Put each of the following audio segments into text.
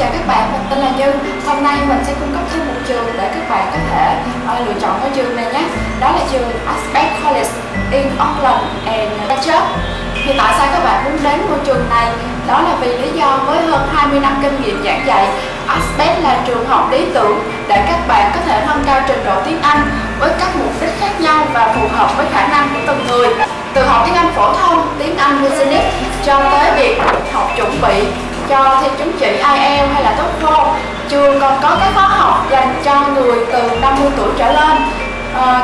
chào các bạn, mình tên là Như. Hôm nay mình sẽ cung cấp thêm một trường để các bạn có thể lựa chọn ngôi trường này nhé. Đó là trường Aspect College in Auckland and Manchester. Thì tại sao các bạn muốn đến ngôi trường này? Đó là vì lý do với hơn 20 năm kinh nghiệm giảng dạy, Aspect là trường học lý tưởng để các bạn có thể nâng cao trình độ tiếng Anh với các mục đích khác nhau và phù hợp với khả năng của từng người. Từ học tiếng Anh phổ thông, tiếng Anh business cho tới việc học chuẩn bị cho thi chứng chỉ IELTS hay là TOEFL. Trường còn có các khóa học dành cho người từ 50 tuổi trở lên.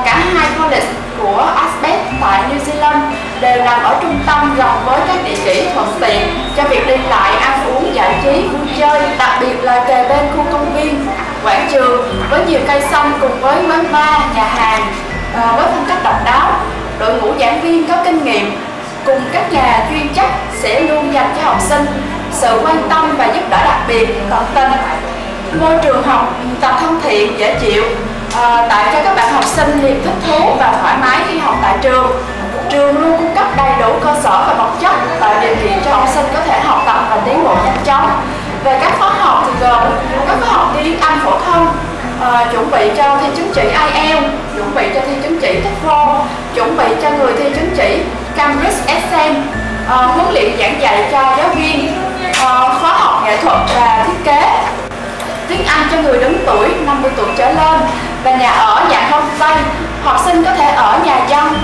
Cả hai college của Aspect tại New Zealand đều nằm ở trung tâm gần với các địa chỉ thuận tiện cho việc đi lại, ăn uống, giải trí, vui chơi, đặc biệt là kề bên khu công viên, quảng trường với nhiều cây xanh cùng với quán bar, nhà hàng với phong cách độc đáo. Đội ngũ giảng viên có kinh nghiệm cùng các nhà chuyên trách sẽ luôn dành cho học sinh sự quan tâm và giúp đỡ đặc biệt, tận tình. Môi trường học tập thân thiện, dễ chịu, tạo cho các bạn học sinh niềm thích thú và thoải mái khi học tại trường. Trường luôn cung cấp đầy đủ cơ sở và vật chất tạo điều kiện cho học sinh có thể học tập và tiến bộ nhanh chóng. Về các khóa học thì gồm các khóa học tiếng Anh phổ thông, chuẩn bị cho thi chứng chỉ IELTS, chuẩn bị cho thi chứng chỉ TOEFL, chuẩn bị cho người thi chứng chỉ Cambridge Accent, huấn luyện giảng dạy cho giáo viên, khóa học nghệ thuật và thiết kế, tiếng Anh cho người lớn tuổi 50 tuổi trở lên và nhà ở dạng homestay. Học sinh có thể ở nhà dân,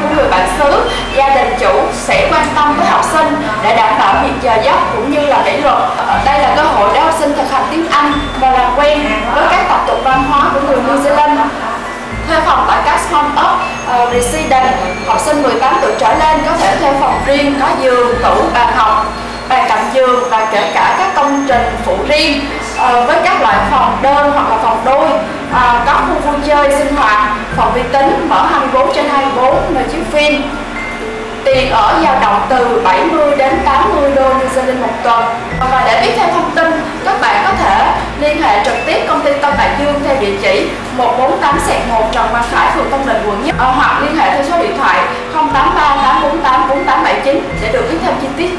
của người bản xứ. Gia đình chủ sẽ quan tâm với học sinh để đảm bảo việc giờ giấc cũng như là kỷ luật. Đây là cơ hội để học sinh thực hành tiếng Anh và làm quen với các tập tục văn hóa của người New Zealand. Thuê phòng tại các home of residence, học sinh 18 tuổi trở lên có thể thuê phòng riêng có giường, tủ, bàn học, bàn cạnh giường và kể cả các công trình phụ riêng với các loại phòng đơn hoặc là phòng đôi, có khu vui chơi sinh hoạt, phòng vi tính mở 24/24, nơi chiếu phim. Tiền ở dao động từ 70 đến 80 đô New Zealand một tuần. Và để biết thêm thông tin, các bạn có thể liên hệ trực tiếp công ty Tân Đại Dương theo địa chỉ 148/1 Trần Văn Khải, phường Tân Định, quận Nhất, hoặc liên hệ theo số điện thoại 0838484879 để được biết thêm chi tiết.